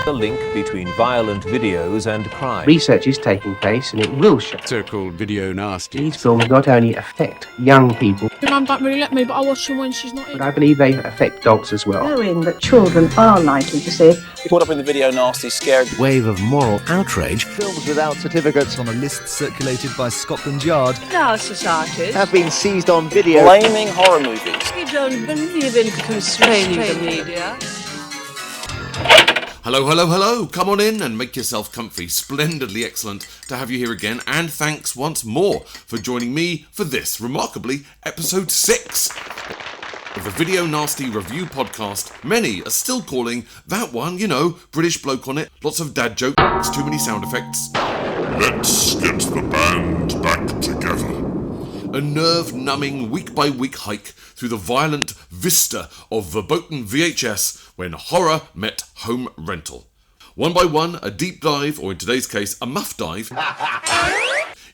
The link between violent videos and crime. Research is taking place and it will show. So-called video nasty. These films not only affect young people, My mum don't really let me, but I watch them when she's not in. but I believe they affect dogs as well. Knowing that children are likely to see Caught up in the video nasty, scared. Wave of moral outrage. Films without certificates on a list circulated by Scotland Yard in our societies. have been seized on video. Blaming horror movies. We don't believe in constraining the media. Hello, hello, hello. Come on in and make yourself comfy. Splendidly excellent to have you here again. And thanks once more for joining me for this, remarkably, episode 6 of the Video Nasty Review Podcast. Many are still calling that one, British bloke on it. Lots of dad jokes, too many sound effects. Let's get the band back together. A nerve-numbing, week-by-week hike through the violent vista of verboten VHS when horror met home rental. One by one, a deep dive, or in today's case, a muff dive,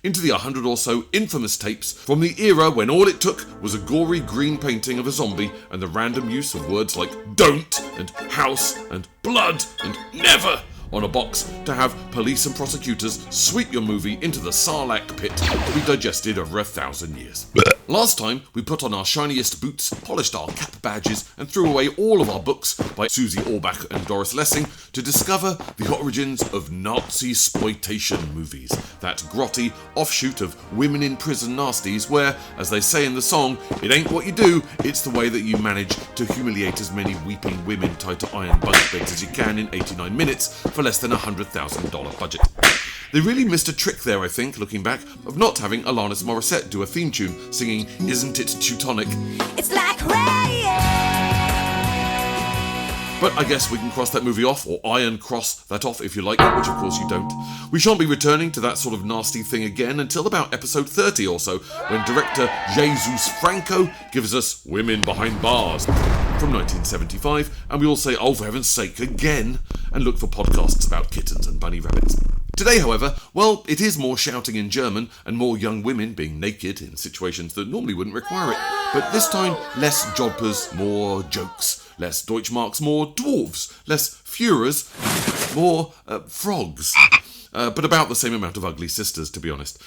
into the 100 or so infamous tapes from the era when all it took was a gory green painting of a zombie and the random use of words like don't and house and blood and never on a box to have police and prosecutors sweep your movie into the Sarlacc pit to be digested over 1,000 years. Last time, we put on our shiniest boots, polished our cap badges, and threw away all of our books by Susie Orbach and Doris Lessing to discover the origins of Nazi-sploitation movies, that grotty offshoot of women in prison nasties where, as they say in the song, it ain't what you do, it's the way that you manage to humiliate as many weeping women tied to iron bunk beds as you can in 89 minutes for less than $100,000 budget. They really missed a trick there, I think, looking back, of not having Alanis Morissette do a theme tune singing Isn't It Teutonic? It's like rain. But I guess we can cross that movie off, or iron cross that off if you like, which of course you don't. We shan't be returning to that sort of nasty thing again until about episode 30 or so, when director Jesus Franco gives us Women Behind Bars from 1975, and we all say, oh for heaven's sake, again, and look for podcasts about kittens and bunny rabbits. Today, however, well, it is more shouting in German and more young women being naked in situations that normally wouldn't require it. But this time, less jodhpurs, more jokes, less Deutschmarks, more dwarves, less Führers, more frogs. But about the same amount of ugly sisters, to be honest.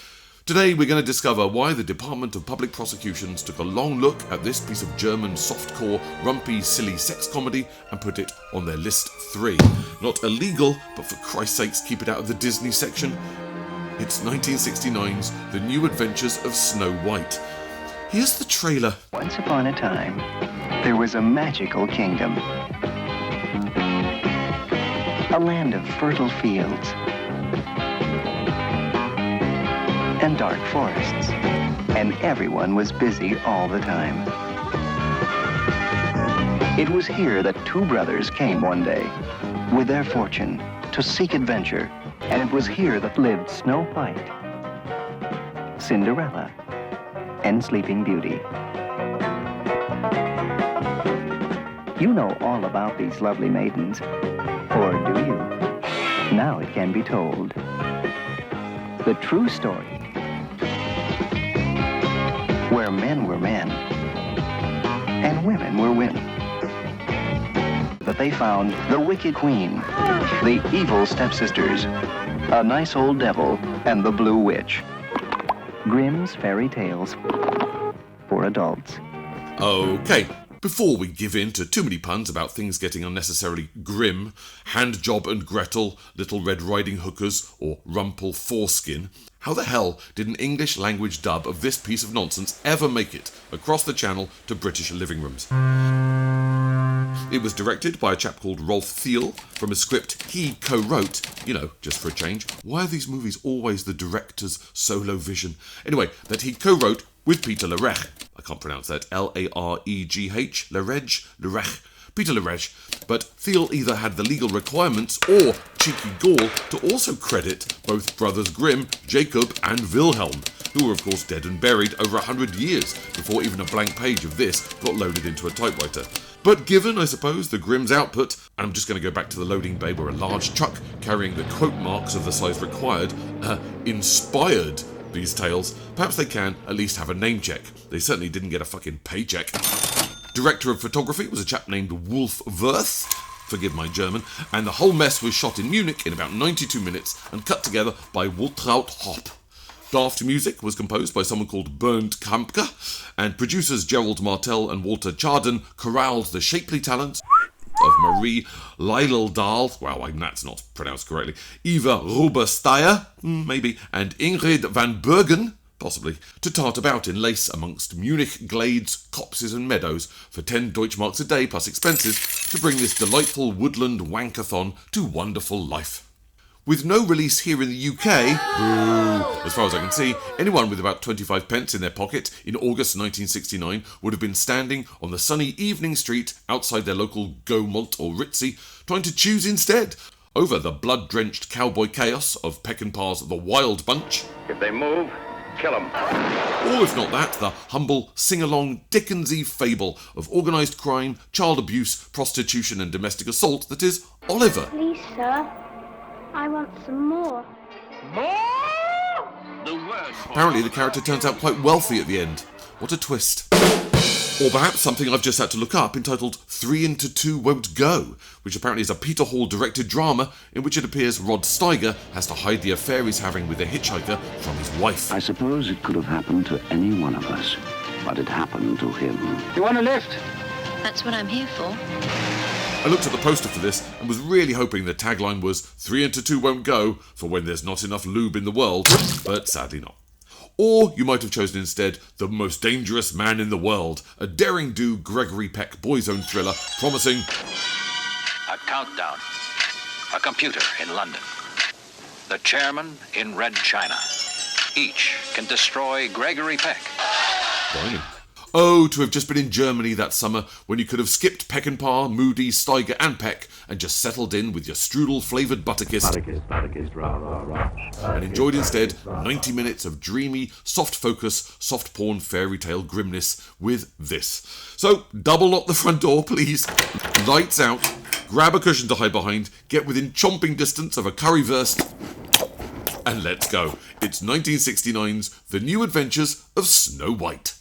Today we're going to discover why the Department of Public Prosecutions took a long look at this piece of German softcore, rumpy, silly sex comedy and put it on their list 3. Not illegal, but for Christ's sakes keep it out of the Disney section. It's 1969's The New Adventures of Snow White. Here's the trailer. Once upon a time, there was a magical kingdom. A land of fertile fields and dark forests, and everyone was busy all the time. It was here that 2 brothers came one day with their fortune to seek adventure, and it was here that lived Snow White, Cinderella, and Sleeping Beauty. You know all about these lovely maidens, or do you? Now it can be told. The true story, where men were men and women were women. But they found the wicked queen, the evil stepsisters, a nice old devil, and the blue witch. Grimm's fairy tales for adults. Okay, before we give in to too many puns about things getting unnecessarily grim, Handjob and Gretel, Little Red Riding Hookers, or Rumple Foreskin, how the hell did an English language dub of this piece of nonsense ever make it across the channel to British living rooms? It was directed by a chap called Rolf Thiel from a script he co-wrote, just for a change. Why are these movies always the director's solo vision? Anyway, that he co-wrote with Peter Lerech. I can't pronounce that. L-A-R-E-G-H, Lerech, Peter Lerech. But Thiel either had the legal requirements or cheeky gall to also credit both brothers Grimm, Jacob and Wilhelm, who were of course dead and buried over 100 years before even a blank page of this got loaded into a typewriter. But given, I suppose, the Grimm's output, and I'm just going to go back to the loading bay where a large truck carrying the quote marks of the size required inspired these tales, perhaps they can at least have a name check. They certainly didn't get a fucking paycheck. Director of photography was a chap named Wolf Wirth. forgive my German, and the whole mess was shot in Munich in about 92 minutes and cut together by Waltraud Hopp. Daft music was composed by someone called Bernd Kampke, and producers Gerald Martel and Walter Charden corralled the shapely talents of Marie Leideldahl, wow, that's not pronounced correctly, Eva Rubersteyer, maybe, and Ingrid van Bergen, possibly, to tart about in lace amongst Munich glades, copses and meadows for 10 Deutschmarks a day plus expenses to bring this delightful woodland wankathon to wonderful life. With no release here in the UK, as far as I can see, anyone with about 25 pence in their pocket in August 1969 would have been standing on the sunny evening street outside their local Gaumont or Ritzy, trying to choose instead over the blood-drenched cowboy chaos of Peckinpah's The Wild Bunch. If they move, kill them. Or if not that, the humble, sing-along, Dickensy fable of organised crime, child abuse, prostitution and domestic assault that is Oliver. Please, sir, I want some more. Apparently the character turns out quite wealthy at the end. What a twist. Or perhaps something I've just had to look up entitled 3 into 2 Won't Go, which apparently is a Peter Hall directed drama in which it appears Rod Steiger has to hide the affair he's having with a hitchhiker from his wife. I suppose it could have happened to any one of us, but it happened to him. You want a lift? That's what I'm here for. I looked at the poster for this and was really hoping the tagline was 3 into 2 won't go for when there's not enough lube in the world, but sadly not. Or you might have chosen instead The Most Dangerous Man in the World, a daring-do Gregory Peck boy's own thriller promising a countdown, a computer in London, the chairman in Red China. Each can destroy Gregory Peck. Blimey. Oh, to have just been in Germany that summer when you could have skipped Peckinpah, Moody, Steiger and Peck and just settled in with your strudel-flavoured butterkiss and enjoyed instead 90 minutes of dreamy, soft focus, soft porn fairy tale grimness with this. So, double lock the front door, please. Lights out. Grab a cushion to hide behind. Get within chomping distance of a currywurst. And let's go. It's 1969's The New Adventures of Snow White.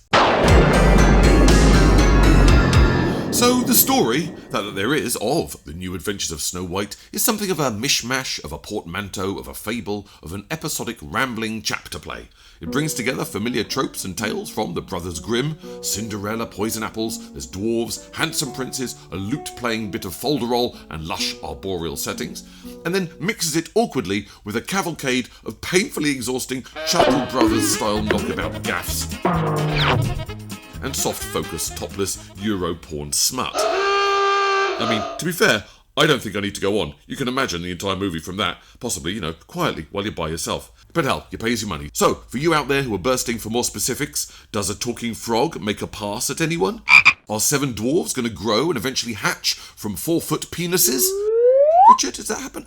So the story that there is of The New Adventures of Snow White is something of a mishmash, of a portmanteau, of a fable, of an episodic rambling chapter play. It brings together familiar tropes and tales from the Brothers Grimm, Cinderella, poison apples, there's dwarves, handsome princes, a lute-playing bit of folderol and lush arboreal settings, and then mixes it awkwardly with a cavalcade of painfully exhausting Chuckle Brothers-style knockabout gaffes and soft-focus, topless Euro porn smut. I mean, to be fair, I don't think I need to go on. You can imagine the entire movie from that, possibly, quietly while you're by yourself. But hell, you pay your money. So, for you out there who are bursting for more specifics, does a talking frog make a pass at anyone? Are 7 dwarves going to grow and eventually hatch from 4-foot penises? Richard, does that happen?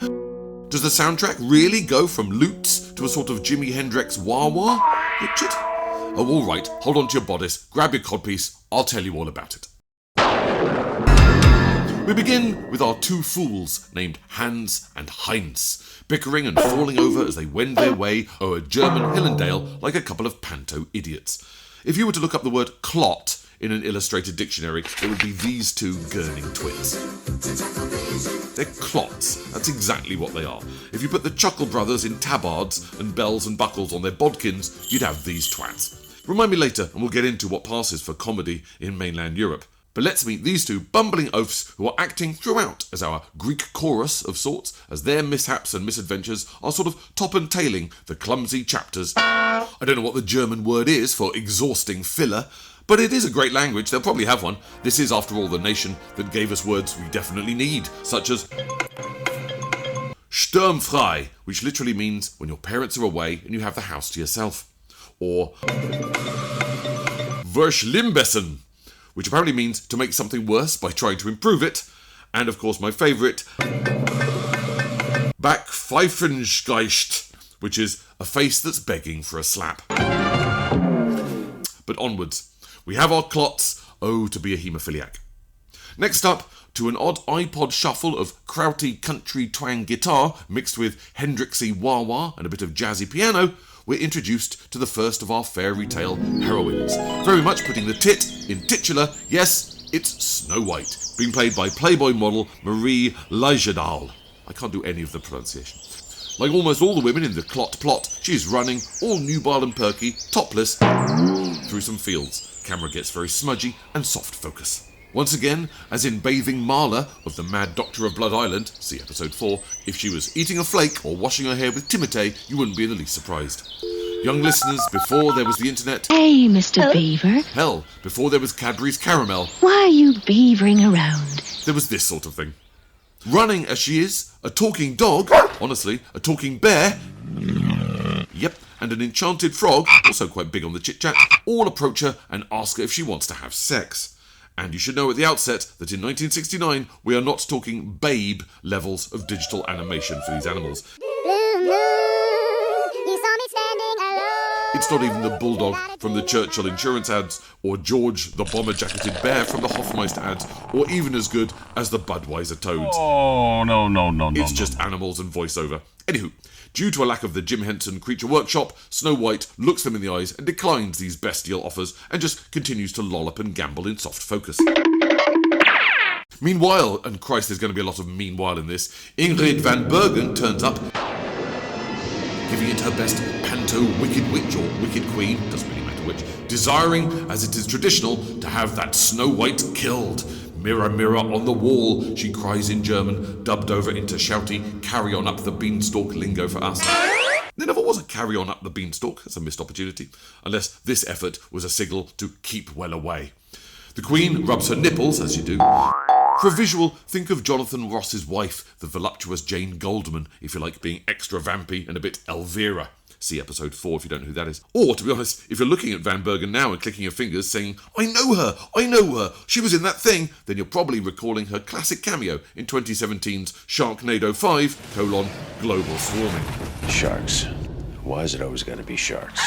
Does the soundtrack really go from lutes to a sort of Jimi Hendrix wah-wah? Richard? Oh, all right, hold on to your bodice, grab your codpiece, I'll tell you all about it. We begin with our 2 fools named Hans and Heinz, bickering and falling over as they wend their way o'er German hill and dale like a couple of panto idiots. If you were to look up the word clot in an illustrated dictionary, it would be these 2 gurning twins. They're clots, that's exactly what they are. If you put the Chuckle Brothers in tabards and bells and buckles on their bodkins, you'd have these twats. Remind me later and we'll get into what passes for comedy in mainland Europe. But let's meet these 2 bumbling oafs who are acting throughout as our Greek chorus of sorts, as their mishaps and misadventures are sort of top and tailing the clumsy chapters. I don't know what the German word is for exhausting filler, but it is a great language, they'll probably have one. This is, after all, the nation that gave us words we definitely need, such as Sturmfrei, which literally means when your parents are away and you have the house to yourself. Or Verschlimbessen, which apparently means to make something worse by trying to improve it. And of course my favourite, Backpfeifengeist, which is a face that's begging for a slap. But onwards. We have our clots, oh to be a haemophiliac. Next up, to an odd iPod shuffle of krauty country twang guitar mixed with Hendrixy wah-wah and a bit of jazzy piano, we're introduced to the first of our fairy tale heroines, very much putting the tit in titular, yes, It's Snow White, being played by Playboy model Marie Leijadahl. I can't do any of the pronunciation. Like almost all the women in the plot, she's running, all nubile and perky, topless, through some fields. Camera gets very smudgy and soft focus. Once again, as in bathing Marla of the Mad Doctor of Blood Island, see episode 4, if she was eating a flake or washing her hair with Timotei, you wouldn't be in the least surprised. Young listeners, before there was the internet... Hey, Mr. Beaver. Hell, before there was Cadbury's Caramel... Why are you beavering around? There was this sort of thing. Running as she is, a talking dog, honestly, a talking bear... Yep, and an enchanted frog, also quite big on the chit-chat, all approach her and ask her if she wants to have sex. And you should know at the outset that in 1969, we are not talking Babe levels of digital animation for these animals. It's not even the bulldog from the Churchill insurance ads, or George the bomber-jacketed bear from the Hofmeister ads, or even as good as the Budweiser toads. Oh, no. It's just animals and voiceover. Anywho, due to a lack of the Jim Henson Creature Workshop, Snow White looks them in the eyes and declines these bestial offers and just continues to lollop and gamble in soft focus. Meanwhile, and Christ, there's going to be a lot of meanwhile in this, Ingrid van Bergen turns up, giving it her best panto wicked witch or wicked queen, doesn't really matter which, desiring, as it is traditional, to have that Snow White killed. Mirror, mirror on the wall, she cries in German, dubbed over into shouty, carry on up the beanstalk lingo for us. There never was a carry on up the beanstalk, that's a missed opportunity, unless this effort was a signal to keep well away. The Queen rubs her nipples, as you do. For a visual, think of Jonathan Ross's wife, the voluptuous Jane Goldman, if you like being extra vampy and a bit Elvira. See episode 4 if you don't know who that is. Or, to be honest, if you're looking at Van Bergen now and clicking your fingers saying, I know her, she was in that thing, then you're probably recalling her classic cameo in 2017's Sharknado 5, global swarming. Sharks. Why is it always got to be sharks?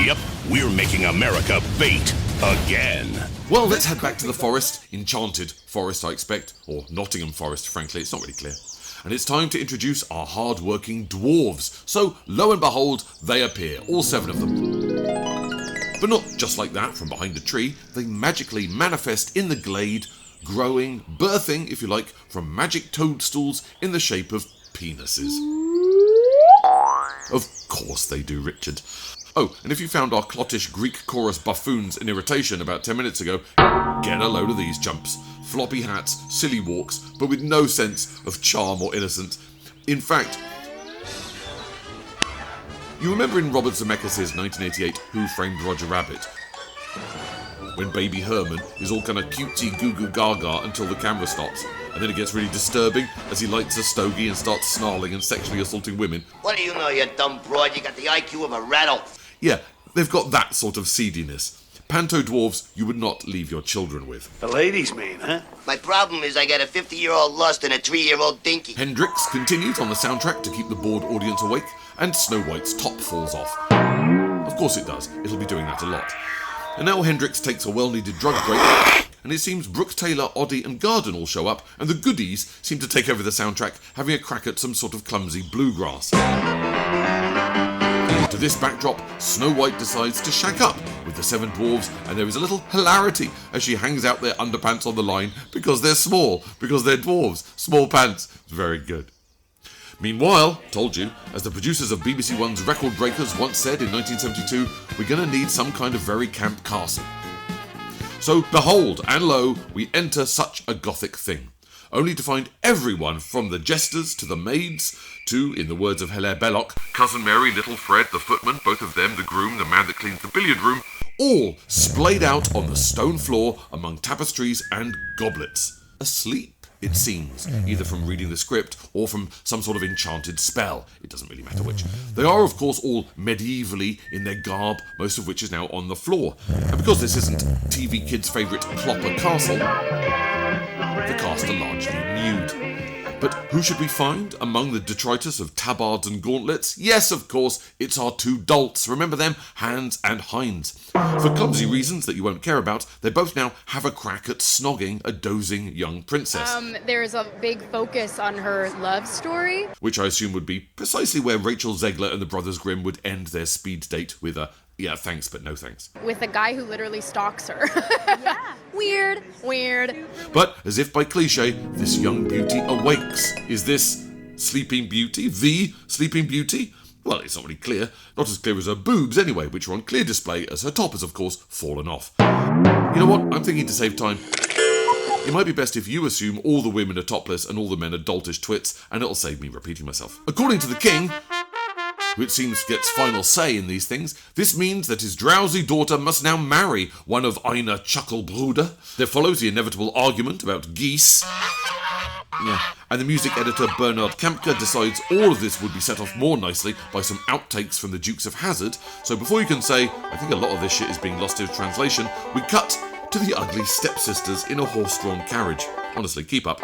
Yep, we're making America bait again. Well, let's head back to the forest. Enchanted forest, I expect. Or Nottingham Forest, frankly, it's not really clear. And it's time to introduce our hard-working dwarves. So, lo and behold, they appear, all 7 of them. But not just like that, from behind a tree. They magically manifest in the glade, growing, birthing, if you like, from magic toadstools in the shape of penises. Of course they do, Richard. Oh, and if you found our clottish Greek chorus buffoons an irritation about 10 minutes ago, get a load of these chumps. Floppy hats, silly walks, but with no sense of charm or innocence. In fact, you remember in Robert Zemeckis' 1988 Who Framed Roger Rabbit, when baby Herman is all kind of cutesy goo goo gaga until the camera stops, and then it gets really disturbing as he lights a stogie and starts snarling and sexually assaulting women. What do you know, you dumb broad? You got the IQ of a rattle. Yeah, they've got that sort of seediness. Panto dwarves you would not leave your children with. The ladies mean, huh? My problem is I got a 50-year-old lust and a 3-year-old dinky. Hendrix continues on the soundtrack to keep the bored audience awake, and Snow White's top falls off. Of course it does, it'll be doing that a lot. And now Hendrix takes a well-needed drug break, and it seems Brooke Taylor, Oddie and Garden all show up, and the goodies seem to take over the soundtrack, having a crack at some sort of clumsy bluegrass. To this backdrop, Snow White decides to shack up with the 7 dwarves, and there is a little hilarity as she hangs out their underpants on the line because they're small, because they're dwarves. Small pants. It's very good. Meanwhile, told you, as the producers of BBC One's Record Breakers once said in 1972, we're going to need some kind of very camp castle. So, behold, and lo, we enter such a gothic thing, only to find everyone from the jesters to the maids to, in the words of Hilaire Belloc, Cousin Mary, Little Fred, the footman, both of them, the groom, the man that cleans the billiard room, all splayed out on the stone floor among tapestries and goblets. Asleep, it seems, either from reading the script or from some sort of enchanted spell. It doesn't really matter which. They are, of course, all medievally in their garb, most of which is now on the floor. And because this isn't TV Kids' favourite Plopper Castle, the cast are largely nude. But who should we find among the detritus of tabards and gauntlets? Yes, of course, it's our 2 dolts. Remember them? Hans and Heinz. For clumsy reasons that you won't care about, they both now have a crack at snogging a dozing young princess. There's a big focus on her love story. Which I assume would be precisely where Rachel Zegler and the Brothers Grimm would end their speed date with a Yeah, thanks, but no thanks. with a guy who literally stalks her. Weird. But, as if by cliche, this young beauty awakes. Is this Sleeping Beauty the Sleeping Beauty? Well, it's not really clear. Not as clear as her boobs anyway, which are on clear display as her top has, of course, fallen off. You know what? I'm thinking to save time. It might be best if you assume all the women are topless and all the men are doltish twits, and it'll save me repeating myself. According to the king, who it seems gets final say in these things, this means that his drowsy daughter must now marry one of einer Chuckle Bruden. There follows the inevitable argument about geese. Yeah. And the music editor Bernard Kampke decides all of this would be set off more nicely by some outtakes from the Dukes of Hazzard. So before you can say, I think a lot of this shit is being lost to translation, we cut to the ugly stepsisters in a horse-drawn carriage. Honestly, keep up.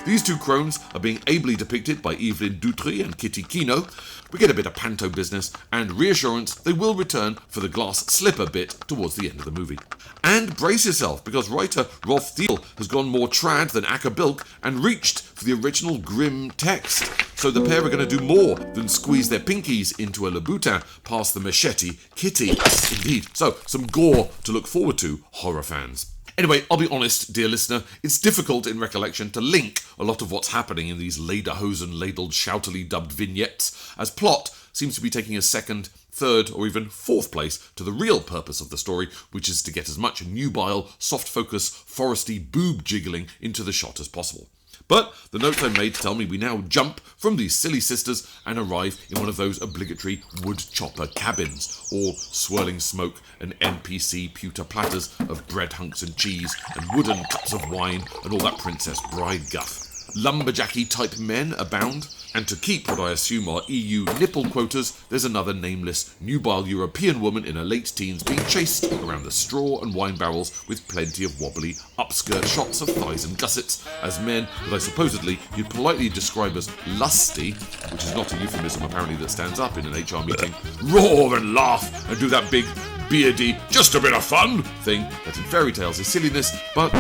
These two crones are being ably depicted by Evelyn Dutry and Kitty Kino. We get a bit of panto business and reassurance they will return for the glass slipper bit towards the end of the movie. And brace yourself, because writer Rolf Thiel has gone more trad than Acker Bilk and reached for the original grim text. So the pair are going to do more than squeeze their pinkies into a Louboutin past the machete Kitty. Indeed. So, some gore to look forward to, horror fans. Anyway, I'll be honest, dear listener, it's difficult in recollection to link a lot of what's happening in these lederhosen-ladled, shoutily dubbed vignettes, as plot seems to be taking a second, third, or even fourth place to the real purpose of the story, which is to get as much nubile, soft-focus, foresty boob jiggling into the shot as possible. But the notes I made tell me we now jump from these silly sisters and arrive in one of those obligatory wood chopper cabins, all swirling smoke and NPC pewter platters of bread hunks and cheese and wooden cups of wine and all that Princess Bride guff. Lumberjacky type men abound, and to keep what I assume are EU nipple quotas, there's another nameless, nubile European woman in her late teens being chased around the straw and wine barrels with plenty of wobbly upskirt shots of thighs and gussets, as men that I supposedly you'd politely describe as lusty, which is not a euphemism apparently that stands up in an HR meeting, roar and laugh and do that big, beardy, just a bit of fun thing that in fairy tales is silliness, but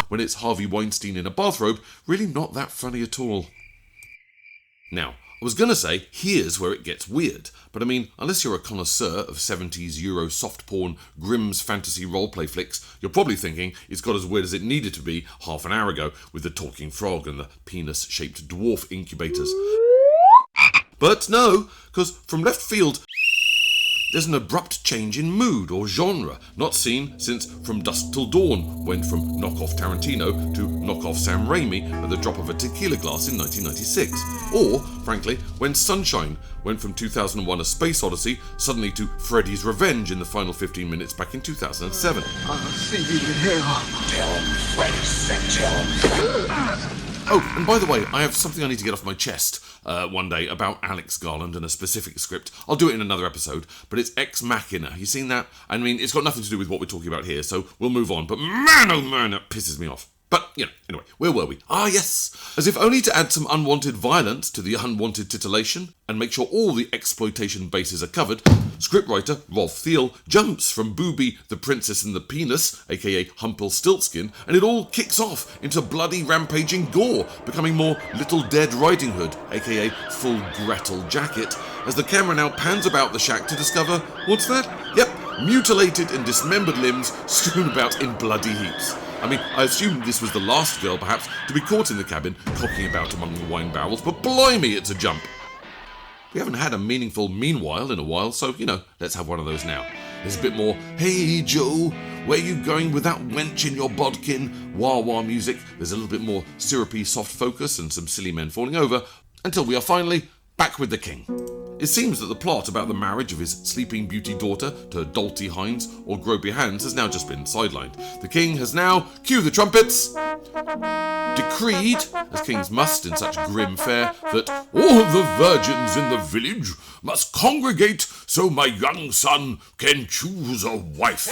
when it's Harvey Weinstein in a bathrobe, really not that funny at all. Now, I was going to say, here's where it gets weird, but I mean, unless you're a connoisseur of 70s Euro soft porn, Grimm's fantasy roleplay flicks, you're probably thinking it's got as weird as it needed to be half an hour ago with the talking frog and the penis-shaped dwarf incubators. But no, because from left field, there's an abrupt change in mood or genre, not seen since From Dusk Till Dawn went from knock-off Tarantino to knock-off Sam Raimi at the drop of a tequila glass in 1996. Or, frankly, when Sunshine went from 2001 A Space Odyssey suddenly to Freddy's Revenge in the final 15 minutes back in 2007. I'll see you in hell. Tell him, Freddy said tell him. Oh, and by the way, I have something I need to get off my chest one day about Alex Garland and a specific script. I'll do it in another episode, but it's Ex Machina. You seen that? I mean, it's got nothing to do with what we're talking about here, so we'll move on. But man, oh man, that pisses me off. But, you know, anyway, where were we? Ah, yes. As if only to add some unwanted violence to the unwanted titillation and make sure all the exploitation bases are covered, scriptwriter Rolf Thiel jumps from Booby, the Princess and the Penis, aka Humpelstiltskin, and it all kicks off into bloody rampaging gore, becoming more Little Dead Riding Hood, aka Full Gretel Jacket, as the camera now pans about the shack to discover, what's that? Yep, mutilated and dismembered limbs strewn about in bloody heaps. I mean, I assumed this was the last girl, perhaps, to be caught in the cabin, cocking about among the wine barrels, but blimey, it's a jump. We haven't had a meaningful meanwhile in a while, so, you know, let's have one of those now. There's a bit more, hey Joe, where you going with that wench in your bodkin? Wah-wah music. There's a little bit more syrupy soft focus and some silly men falling over, until we are finally back with the king. It seems that the plot about the marriage of his sleeping beauty daughter to Dolty Hines or Gropey Hands has now just been sidelined. The king has now, cue the trumpets, decreed, as kings must in such grim fare, that all the virgins in the village must congregate so my young son can choose a wife.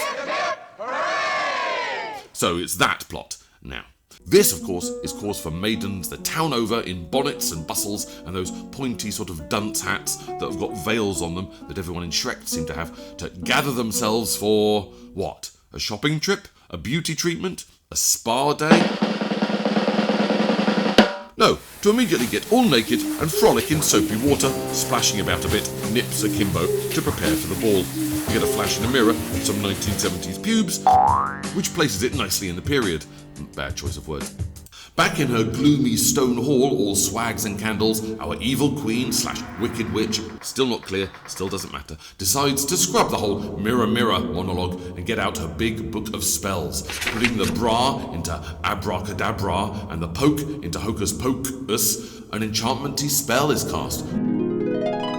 So it's that plot now. This, of course, is cause for maidens the town over in bonnets and bustles and those pointy sort of dunce hats that have got veils on them that everyone in Shrek seem to have, to gather themselves for, what? A shopping trip? A beauty treatment? A spa day? No, to immediately get all naked and frolic in soapy water, splashing about a bit, nips akimbo, to prepare for the ball. You get a flash in a mirror, some 1970s pubes, which places it nicely in the period. Bad choice of words. Back in her gloomy stone hall, all swags and candles, our evil queen / wicked witch, still not clear, still doesn't matter, decides to scrub the whole mirror mirror monologue and get out her big book of spells, putting the bra into abracadabra and the poke into hocus pocus. An enchantment-y spell is cast,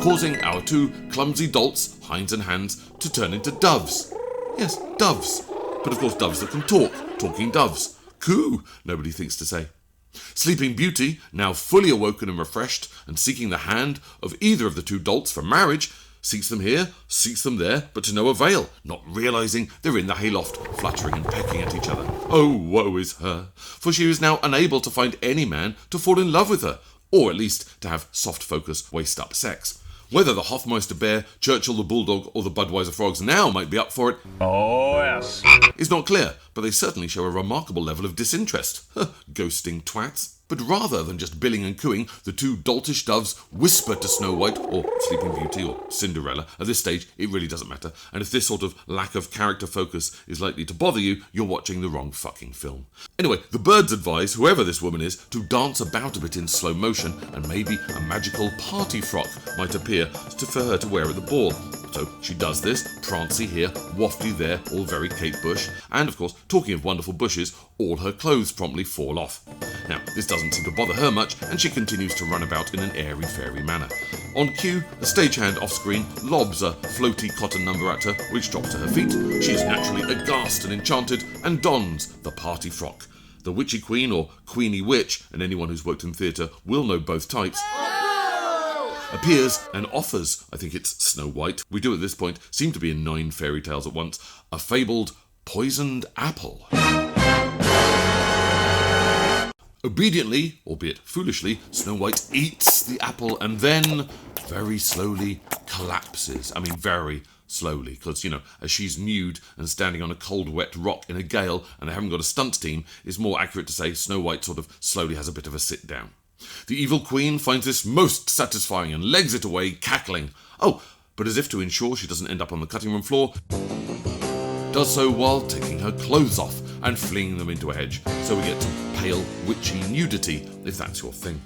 causing our two clumsy dolts, hinds and hands, to turn into doves. Yes, doves. But of course doves that can talk, talking doves. Coo, nobody thinks to say. Sleeping Beauty, now fully awoken and refreshed, and seeking the hand of either of the two dolts for marriage, seeks them here, seeks them there, but to no avail, not realising they're in the hayloft, fluttering and pecking at each other. Oh, woe is her, for she is now unable to find any man to fall in love with her, or at least to have soft focus, waist-up sex. Whether the Hofmeister Bear, Churchill the Bulldog, or the Budweiser Frogs now might be up for it, oh yes, is not clear, but they certainly show a remarkable level of disinterest. Ghosting twats. But rather than just billing and cooing, the two doltish doves whisper to Snow White, or Sleeping Beauty, or Cinderella. At this stage, it really doesn't matter, and if this sort of lack of character focus is likely to bother you, you're watching the wrong fucking film. Anyway, the birds advise whoever this woman is to dance about a bit in slow motion, and maybe a magical party frock might appear for her to wear at the ball. So she does this, prancy here, wafty there, all very Kate Bush, and of course, talking of wonderful bushes, all her clothes promptly fall off. Now, this doesn't seem to bother her much, and she continues to run about in an airy-fairy manner. On cue, a stagehand off-screen lobs a floaty cotton number at her, which drops to her feet. She is naturally aghast and enchanted, and dons the party frock. The witchy queen, or queenie witch, and anyone who's worked in theatre will know both types, appears and offers, I think it's Snow White, we do at this point seem to be in 9 fairy tales at once, a fabled poisoned apple. Obediently, albeit foolishly, Snow White eats the apple and then very slowly collapses. I mean, very slowly, because, as she's nude and standing on a cold, wet rock in a gale and they haven't got a stunt team, it's more accurate to say Snow White sort of slowly has a bit of a sit down. The evil queen finds this most satisfying and legs it away, cackling. Oh, but as if to ensure she doesn't end up on the cutting room floor, does so while taking her clothes off and flinging them into a hedge. So we get some pale, witchy nudity, if that's your thing.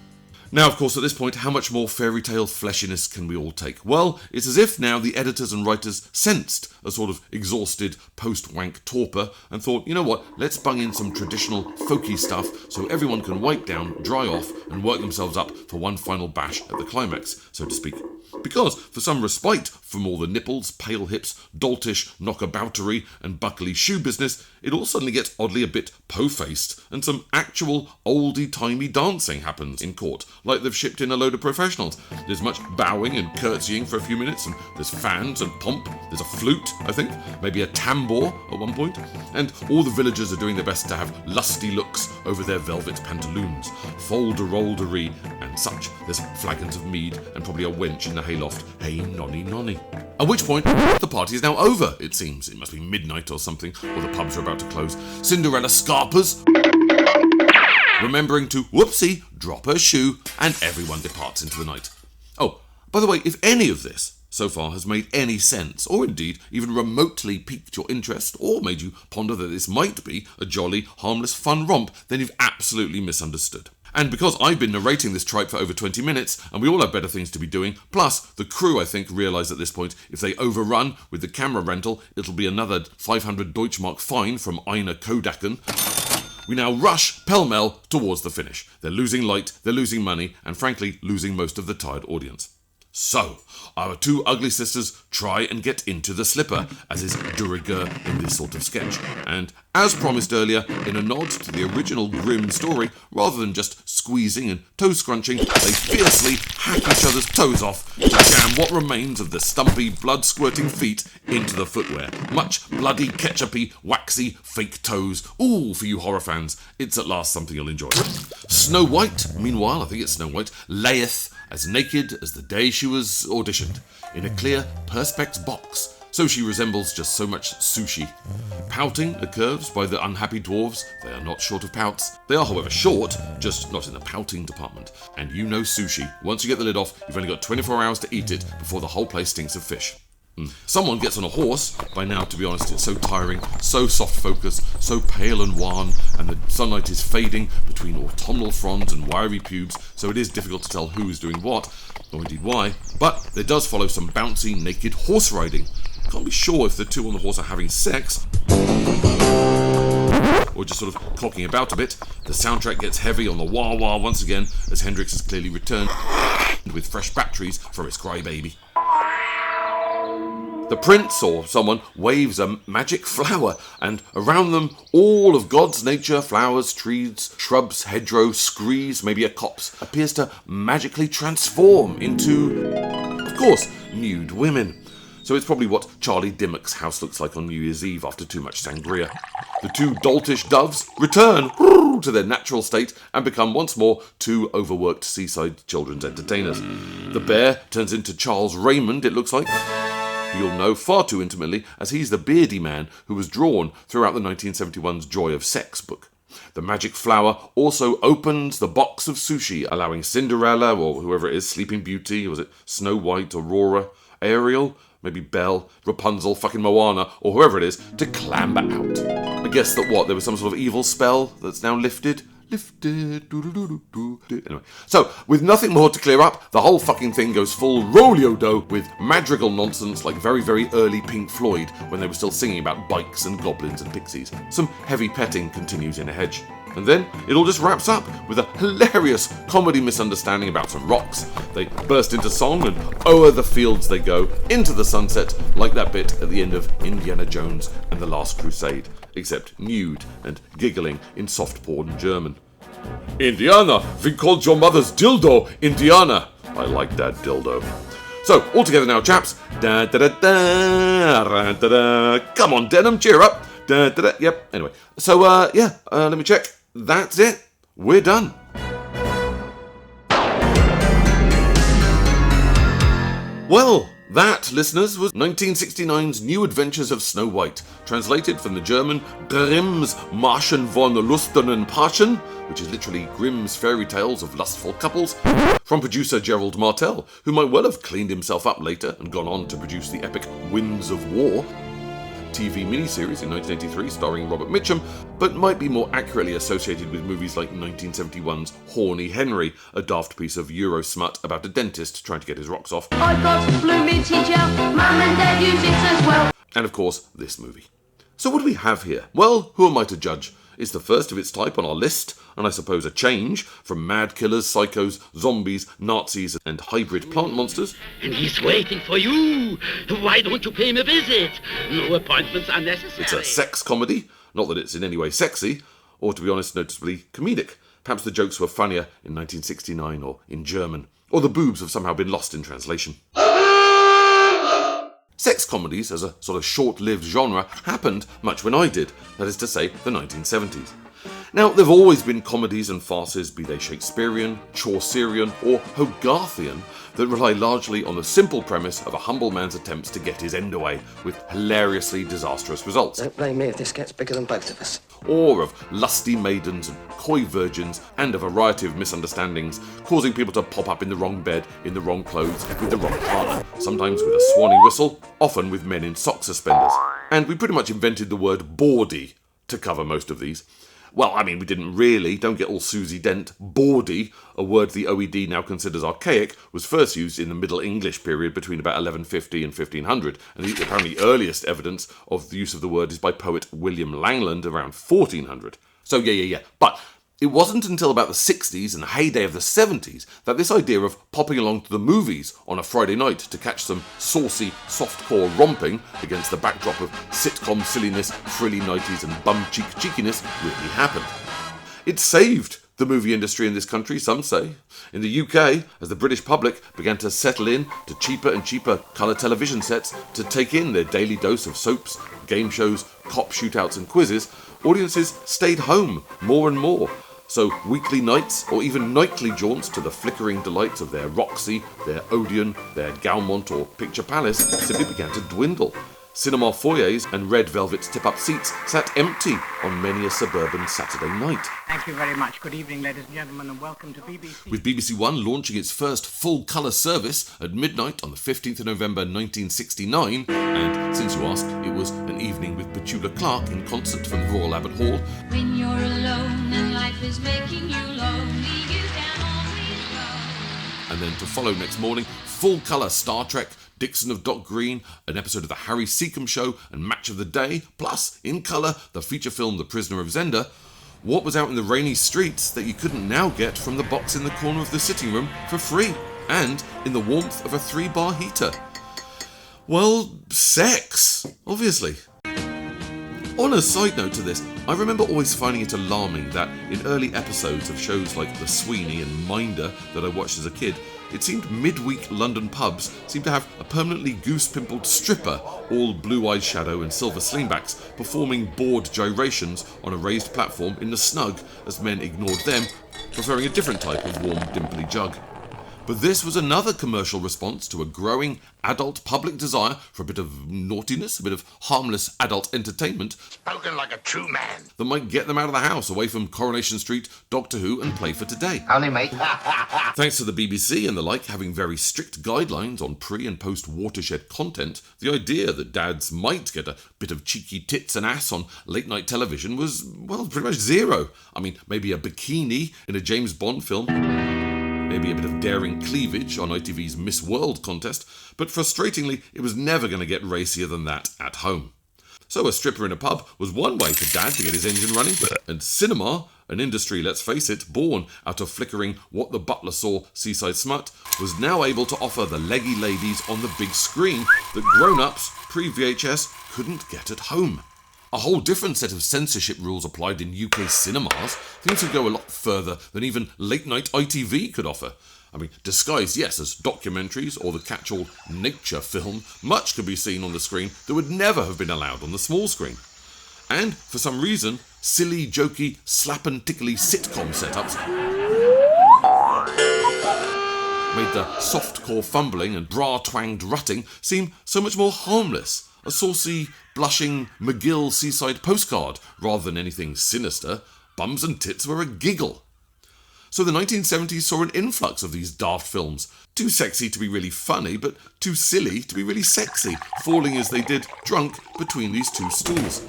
Now, of course, at this point, how much more fairy tale fleshiness can we all take? Well, it's as if now the editors and writers sensed a sort of exhausted post-wank torpor and thought, you know what, let's bung in some traditional folky stuff so everyone can wipe down, dry off, and work themselves up for one final bash at the climax, so to speak. Because, for some respite from all the nipples, pale hips, doltish knockaboutery, and buckly shoe business, it all suddenly gets oddly a bit po-faced, and some actual oldie-timey dancing happens in court, like they've shipped in a load of professionals. There's much bowing and curtsying for a few minutes, and there's fans and pomp, there's a flute, I think, maybe a tambour at one point, and all the villagers are doing their best to have lusty looks over their velvet pantaloons, folderoldery and such. There's flagons of mead and probably a wench in the hayloft, hey nonny nonny. At which point, the party is now over, it seems. It must be midnight or something, or the pubs are about to close. Cinderella scarpers, remembering to, whoopsie, drop her shoe, and everyone departs into the night. Oh, by the way, if any of this so far has made any sense, or indeed even remotely piqued your interest, or made you ponder that this might be a jolly, harmless, fun romp, then you've absolutely misunderstood. And because I've been narrating this tripe for over 20 minutes, and we all have better things to be doing, plus the crew, I think, realise at this point, if they overrun with the camera rental, it'll be another 500 Deutschmark fine from Einer Kodaken. We now rush pell-mell towards the finish. They're losing light, they're losing money, and frankly, losing most of the tired audience. So, our two ugly sisters try and get into the slipper, as is de rigueur in this sort of sketch. And, as promised earlier, in a nod to the original grim story, rather than just squeezing and toe-scrunching, they fiercely hack each other's toes off to jam what remains of the stumpy, blood-squirting feet into the footwear. Much bloody, ketchupy, waxy, fake toes. Ooh, for you horror fans, it's at last something you'll enjoy. Snow White, meanwhile, I think it's Snow White, layeth as naked as the day she was auditioned, in a clear perspex box, so she resembles just so much sushi. Pouting occurs by the unhappy dwarves. They are not short of pouts. They are, however, short, just not in the pouting department. And you know sushi. Once you get the lid off, you've only got 24 hours to eat it before the whole place stinks of fish. Someone gets on a horse. By now, to be honest, it's so tiring, so soft focus, so pale and wan, and the sunlight is fading between autumnal fronds and wiry pubes, so it is difficult to tell who is doing what, or indeed why. But there does follow some bouncy, naked horse riding. Can't be sure if the two on the horse are having sex, or just sort of clocking about a bit. The soundtrack gets heavy on the wah-wah once again, as Hendrix has clearly returned with fresh batteries for his crybaby. The prince, or someone, waves a magic flower, and around them all of God's nature, flowers, trees, shrubs, hedgerow, screes, maybe a copse, appears to magically transform into, of course, nude women. So it's probably what Charlie Dimmock's house looks like on New Year's Eve after too much sangria. The two doltish doves return to their natural state and become once more two overworked seaside children's entertainers. The bear turns into Charles Raymond, it looks like. You'll know far too intimately, as he's the beardy man who was drawn throughout the 1971's Joy of Sex book. The magic flower also opens the box of sushi, allowing Cinderella, or whoever it is, Sleeping Beauty, was it Snow White, Aurora, Ariel, maybe Belle, Rapunzel, fucking Moana, or whoever it is, to clamber out. I guess that there was some sort of evil spell that's now lifted? Anyway, so with nothing more to clear up, the whole fucking thing goes full rolio-do with madrigal nonsense like very, very early Pink Floyd when they were still singing about bikes and goblins and pixies. Some heavy petting continues in a hedge. And then it all just wraps up with a hilarious comedy misunderstanding about some rocks. They burst into song and o'er the fields they go, into the sunset, like that bit at the end of Indiana Jones and the Last Crusade, except nude and giggling in soft-porn German. Indiana, we called your mother's dildo Indiana. I like that dildo. So, all together now, chaps. Da da da da da da. Come on, Denham, cheer up. Da da da. Yep. Anyway, so let me check. That's it. We're done. Well, that, listeners, was 1969's New Adventures of Snow White, translated from the German Grimm's Märchen von Lustern und Paarchen, which is literally Grimm's fairy tales of lustful couples, from producer Gerald Martel, who might well have cleaned himself up later and gone on to produce the epic Winds of War TV miniseries in 1983 starring Robert Mitchum, but might be more accurately associated with movies like 1971's Horny Henry, a daft piece of Euro smut about a dentist trying to get his rocks off. I've got blue minty gel, Mum and Dad use it as well. And of course, this movie. So what do we have here? Well, who am I to judge? It's the first of its type on our list, and I suppose a change from mad killers, psychos, zombies, Nazis, and hybrid plant monsters. And he's waiting for you. Why don't you pay him a visit? No appointments are necessary. It's a sex comedy, not that it's in any way sexy, or to be honest, noticeably comedic. Perhaps the jokes were funnier in 1969 or in German, or the boobs have somehow been lost in translation. Sex comedies, as a sort of short-lived genre, happened much when I did, that is to say, the 1970s. Now, there have always been comedies and farces, be they Shakespearean, Chaucerian, or Hogarthian, that rely largely on the simple premise of a humble man's attempts to get his end away, with hilariously disastrous results. Don't blame me if this gets bigger than both of us. Or of lusty maidens and coy virgins, and a variety of misunderstandings, causing people to pop up in the wrong bed, in the wrong clothes, with the wrong partner, sometimes with a swanny whistle, often with men in sock suspenders. And we pretty much invented the word bawdy to cover most of these. Well, I mean, we didn't really, don't get all Susie Dent. Bawdy, a word the OED now considers archaic, was first used in the Middle English period between about 1150 and 1500, and the apparently earliest evidence of the use of the word is by poet William Langland around 1400. So yeah. But it wasn't until about the 60s and the heyday of the 70s that this idea of popping along to the movies on a Friday night to catch some saucy, softcore romping against the backdrop of sitcom silliness, frilly nighties and bum-cheek cheekiness really happened. It saved the movie industry in this country, some say. In the UK, as the British public began to settle in to cheaper and cheaper colour television sets to take in their daily dose of soaps, game shows, cop shootouts and quizzes, audiences stayed home more and more. So weekly nights or even nightly jaunts to the flickering delights of their Roxy, their Odeon, their Gaumont or Picture Palace simply began to dwindle. Cinema foyers and red velvet tip-up seats sat empty on many a suburban Saturday night. Thank you very much. Good evening, ladies and gentlemen, and welcome to BBC. With BBC One launching its first full-colour service at midnight on the 15th of November 1969, and since you ask, it was an evening with Petula Clark in concert from the Royal Albert Hall. When you're alone and life is making you lonely, you can always go. And then to follow next morning, full-colour Star Trek, Dixon of Dock Green, an episode of The Harry Seacombe Show, and Match of the Day, plus, in colour, the feature film The Prisoner of Zenda. What was out in the rainy streets that you couldn't now get from the box in the corner of the sitting room for free, and in the warmth of a 3-bar heater? Well, sex, obviously. On a side note to this, I remember always finding it alarming that in early episodes of shows like The Sweeney and Minder that I watched as a kid, it seemed midweek London pubs seemed to have a permanently goose-pimpled stripper, all blue-eyed shadow and silver slingbacks, performing bored gyrations on a raised platform in the snug as men ignored them, preferring a different type of warm, dimply jug. But this was another commercial response to a growing adult public desire for a bit of naughtiness, a bit of harmless adult entertainment. Spoken like a true man. That might get them out of the house, away from Coronation Street, Doctor Who and Play for Today. Only mate. Thanks to the BBC and the like having very strict guidelines on pre- and post-watershed content, the idea that dads might get a bit of cheeky tits and ass on late-night television was, well, pretty much zero. I mean, maybe a bikini in a James Bond film. Maybe a bit of daring cleavage on ITV's Miss World contest, but frustratingly, it was never going to get racier than that at home. So a stripper in a pub was one way for Dad to get his engine running, and cinema, an industry, let's face it, born out of flickering What the Butler Saw seaside smut, was now able to offer the leggy ladies on the big screen that grown-ups, pre-VHS, couldn't get at home. A whole different set of censorship rules applied in UK cinemas. Things would go a lot further than even late-night ITV could offer. I mean, disguised, yes, as documentaries or the catch-all nature film, much could be seen on the screen that would never have been allowed on the small screen. And, for some reason, silly, jokey, slap-and-tickly sitcom setups made the soft-core fumbling and bra-twanged rutting seem so much more harmless. A saucy, blushing McGill seaside postcard, rather than anything sinister. Bums and tits were a giggle. So the 1970s saw an influx of these daft films, too sexy to be really funny, but too silly to be really sexy, falling as they did drunk between these two stools.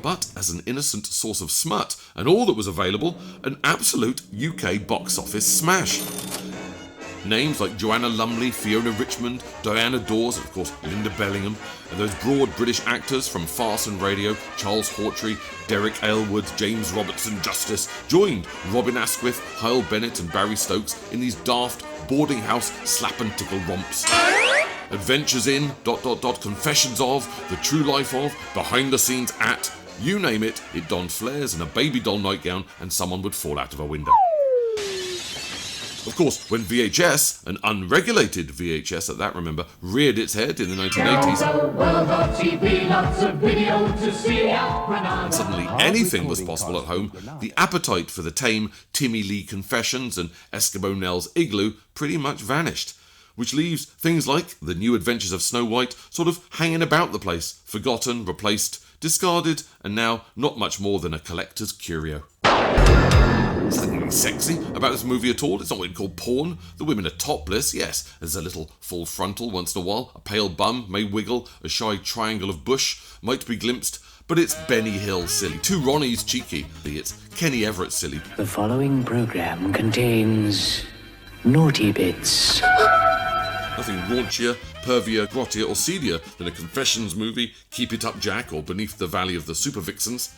But as an innocent source of smut, and all that was available, an absolute UK box office smash. Names like Joanna Lumley, Fiona Richmond, Diana Dawes, and of course Linda Bellingham, and those broad British actors from Farce and Radio, Charles Hawtrey, Derek Aylward, James Robertson Justice, joined Robin Asquith, Hyle Bennett and Barry Stokes in these daft boarding house slap and tickle romps. Adventures in, ... confessions of, the true life of, behind the scenes at, you name it, it donned flares and a baby doll nightgown and someone would fall out of a window. Of course, when VHS, an unregulated VHS at that, remember, reared its head in the 1980s, and suddenly anything was possible at home, the appetite for the tame Timmy Lee Confessions and Eskimo Nell's Igloo pretty much vanished, which leaves things like The New Adventures of Snow White sort of hanging about the place, forgotten, replaced, discarded, and now not much more than a collector's curio. There's nothing really sexy about this movie at all. It's not what you'd call porn. The women are topless, yes. There's a little full frontal once in a while. A pale bum may wiggle. A shy triangle of bush might be glimpsed. But it's Benny Hill silly. Two Ronnies cheeky. It's Kenny Everett silly. The following program contains naughty bits. Nothing raunchier, pervier, grottier or seedier than a confessions movie, Keep It Up Jack or Beneath the Valley of the Super Vixens.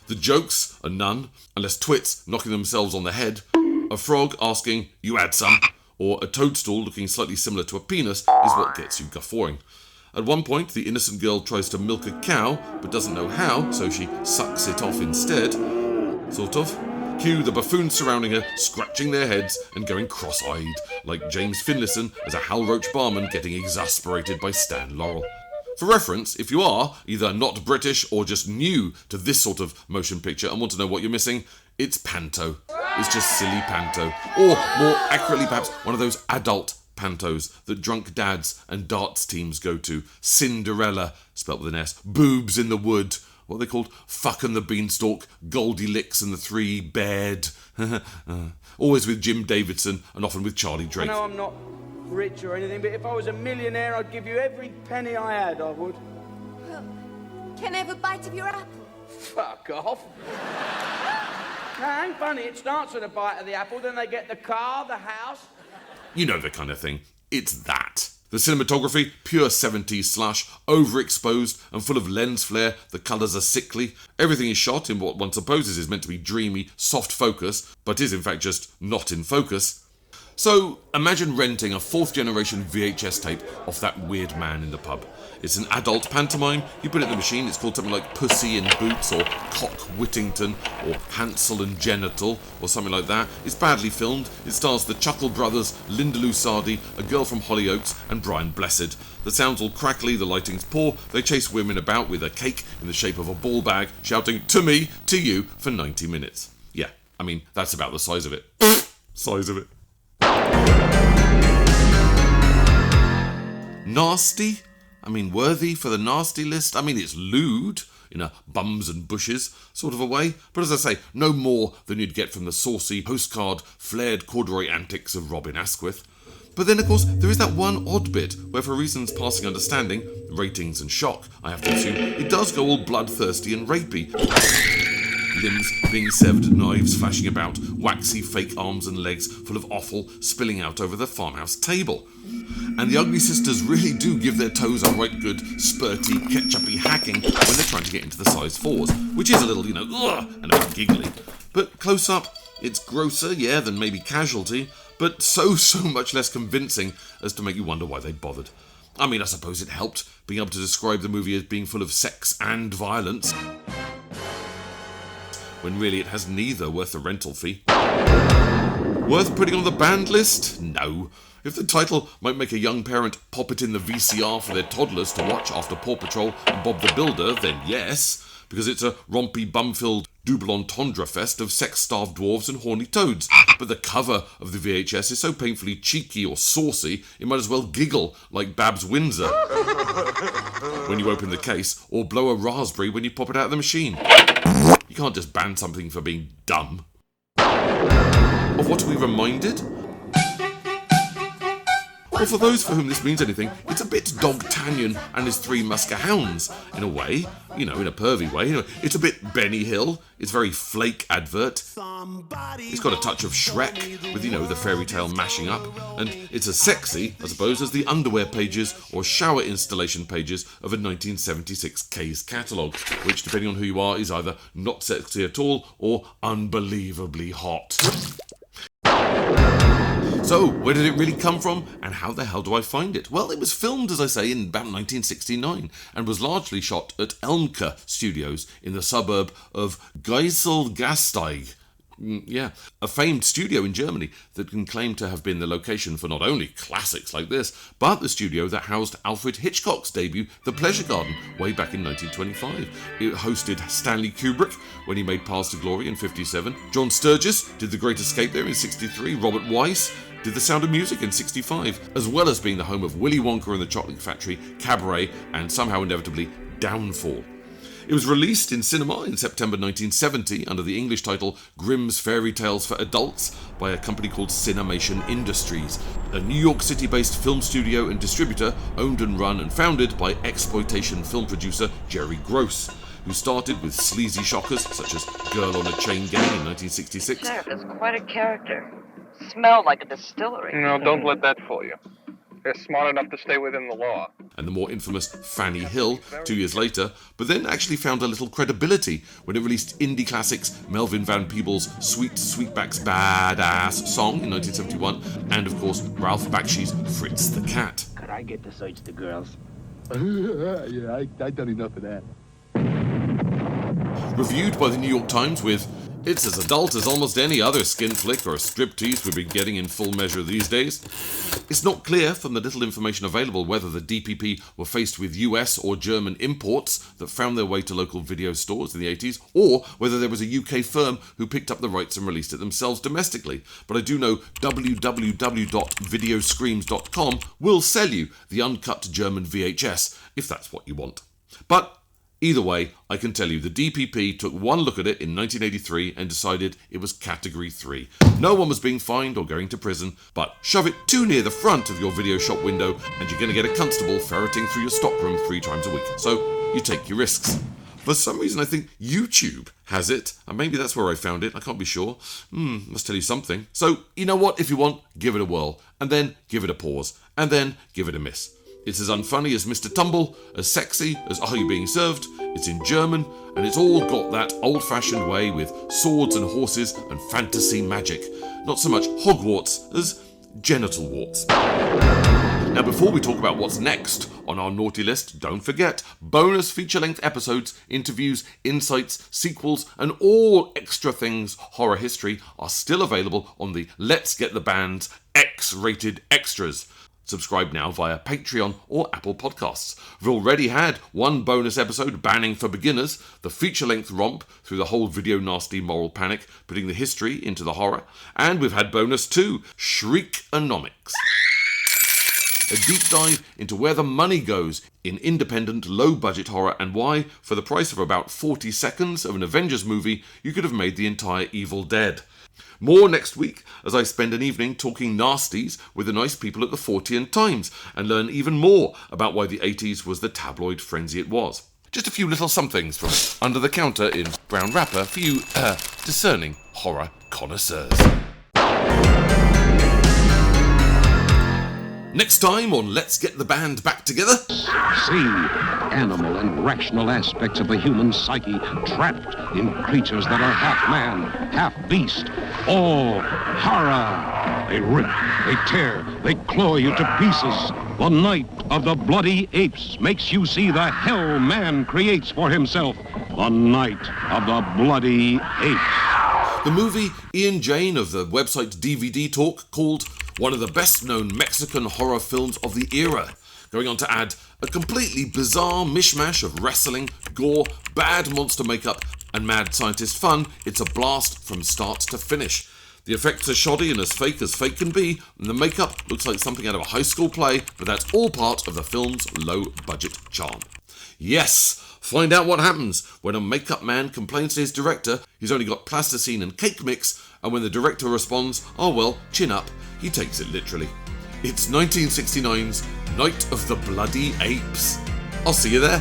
The jokes are none, unless twits knocking themselves on the head, a frog asking, you had some, or a toadstool looking slightly similar to a penis is what gets you guffawing. At one point, the innocent girl tries to milk a cow, but doesn't know how, so she sucks it off instead. Sort of. Cue the buffoons surrounding her, scratching their heads and going cross-eyed, like James Finlayson as a Hal Roach barman getting exasperated by Stan Laurel. For reference, if you are either not British or just new to this sort of motion picture and want to know what you're missing, it's panto. It's just silly panto. Or, more accurately perhaps, one of those adult pantos that drunk dads and darts teams go to, Cinderella, spelt with an S, Boobs in the Wood, what are they called? Fuck and the Beanstalk, Goldie Licks and the Three Bared. Always with Jim Davidson and often with Charlie Drake. I know I'm not rich or anything, but if I was a millionaire, I'd give you every penny I had, I would. Well, can I have a bite of your apple? Fuck off. No, it ain't funny. It starts with a bite of the apple, then they get the car, the house. You know the kind of thing. It's that. The cinematography, pure 70s slash, overexposed and full of lens flare, the colours are sickly. Everything is shot in what one supposes is meant to be dreamy, soft focus, but is in fact just not in focus. So, imagine renting a 4th generation VHS tape off that weird man in the pub. It's an adult pantomime, you put it in the machine, it's called something like Pussy in Boots, or Cock Whittington, or Hansel and Genital, or something like that. It's badly filmed, it stars the Chuckle brothers, Linda Lusardi, a girl from Hollyoaks, and Brian Blessed. The sound's all crackly, the lighting's poor, they chase women about with a cake in the shape of a ball bag, shouting, "To me, to you," for 90 minutes. Yeah, I mean, that's about the size of it. Size of it. Nasty? I mean, worthy for the nasty list? I mean, it's lewd, in a bums and bushes sort of a way, but as I say, no more than you'd get from the saucy, postcard, flared corduroy antics of Robin Asquith. But then, of course, there is that one odd bit where, for reasons passing understanding, ratings and shock, I have to assume, it does go all bloodthirsty and rapey. Limbs being severed, knives flashing about, waxy fake arms and legs full of offal spilling out over the farmhouse table. And the ugly sisters really do give their toes a right good, spurty, ketchupy hacking when they're trying to get into the size 4s, which is a little, ugh, and a bit giggly. But close up, it's grosser, yeah, than maybe Casualty, but so much less convincing as to make you wonder why they bothered. I mean, I suppose it helped being able to describe the movie as being full of sex and violence, when really it has neither worth the rental fee. Worth putting on the banned list? No. If the title might make a young parent pop it in the VCR for their toddlers to watch after Paw Patrol and Bob the Builder, then yes, because it's a rompy, bum-filled double entendre fest of sex-starved dwarves and horny toads. But the cover of the VHS is so painfully cheeky or saucy, it might as well giggle like Babs Windsor when you open the case, or blow a raspberry when you pop it out of the machine. You can't just ban something for being dumb. Of what are we reminded? Well, for those for whom this means anything, it's a bit Dogtanian and his Three Muskehounds, in a way, in a pervy way. It's a bit Benny Hill, it's very flake advert. It's got a touch of Shrek, with, the fairy tale mashing up, and it's as sexy, I suppose, as the underwear pages or shower installation pages of a 1976 K's catalogue, which, depending on who you are, is either not sexy at all or unbelievably hot. So, where did it really come from, and how the hell do I find it? Well, it was filmed, as I say, in about 1969, and was largely shot at Elmke Studios in the suburb of Geiselgasteig. Yeah, a famed studio in Germany that can claim to have been the location for not only classics like this, but the studio that housed Alfred Hitchcock's debut, The Pleasure Garden, way back in 1925. It hosted Stanley Kubrick when he made Paths to Glory in 1957. John Sturges did The Great Escape there in 1963. Robert Weiss did The Sound of Music in 1965, as well as being the home of Willy Wonka and the Chocolate Factory, Cabaret, and somehow inevitably Downfall. It was released in cinema in September 1970 under the English title Grimm's Fairy Tales for Adults by a company called Cinemation Industries, a New York City-based film studio and distributor owned and run and founded by exploitation film producer Jerry Gross, who started with sleazy shockers such as Girl on a Chain Gang in 1966. Sheriff is quite a character. Smelled like a distillery. Don't let that fool you. They're smart enough to stay within the law. And the more infamous Fanny Hill 2 years later, but then actually found a little credibility when it released indie classics Melvin Van Peebles' Sweet Sweetback's Badass song in 1971, and of course Ralph Bakshi's Fritz the Cat. Could I get to search the girls? Yeah, I done enough of that. Reviewed by the New York Times with It's as adult as almost any other skin flick or striptease we've been getting in full measure these days. It's not clear from the little information available whether the DPP were faced with US or German imports that found their way to local video stores in the 80s, or whether there was a UK firm who picked up the rights and released it themselves domestically. But I do know www.videoscreams.com will sell you the uncut German VHS, if that's what you want. But either way, I can tell you the DPP took one look at it in 1983 and decided it was Category 3. No one was being fined or going to prison, but shove it too near the front of your video shop window and you're going to get a constable ferreting through your stockroom 3 times a week. So you take your risks. For some reason I think YouTube has it, and maybe that's where I found it, I can't be sure. Must tell you something. So, you know what, if you want, give it a whirl, and then give it a pause, and then give it a miss. It's as unfunny as Mr. Tumble, as sexy as Are You Being Served, it's in German, and it's all got that old-fashioned way with swords and horses and fantasy magic. Not so much Hogwarts as genital warts. Now, before we talk about what's next on our naughty list, don't forget, bonus feature-length episodes, interviews, insights, sequels, and all extra things horror history are still available on the Let's Get the Band's X-rated extras. Subscribe now via Patreon or Apple Podcasts. We've already had one bonus episode, Banning for Beginners, the feature-length romp through the whole video nasty moral panic, putting the history into the horror. And we've had bonus 2, Shriek-onomics. A deep dive into where the money goes in independent, low-budget horror and why, for the price of about 40 seconds of an Avengers movie, you could have made the entire Evil Dead. More next week as I spend an evening talking nasties with the nice people at the Fortean Times and learn even more about why the 80s was the tabloid frenzy it was. Just a few little somethings from under the counter in brown wrapper for you discerning horror connoisseurs. Next time on Let's Get the Band Back Together. See animal and rational aspects of the human psyche trapped in creatures that are half man, half beast, all horror. They rip, they tear, they claw you to pieces. The night of the bloody apes makes you see the hell man creates for himself. The night of the bloody apes. The movie Ian Jane of the website DVD Talk called one of the best-known Mexican horror films of the era, going on to add a completely bizarre mishmash of wrestling, gore, bad monster makeup, and mad scientist fun. It's a blast from start to finish. The effects are shoddy and as fake can be, and the makeup looks like something out of a high school play, but that's all part of the film's low-budget charm. Yes! Find out what happens when a makeup man complains to his director he's only got plasticine and cake mix, and when the director responds, oh well, chin up, he takes it literally. It's 1969's Night of the Bloody Apes. I'll see you there.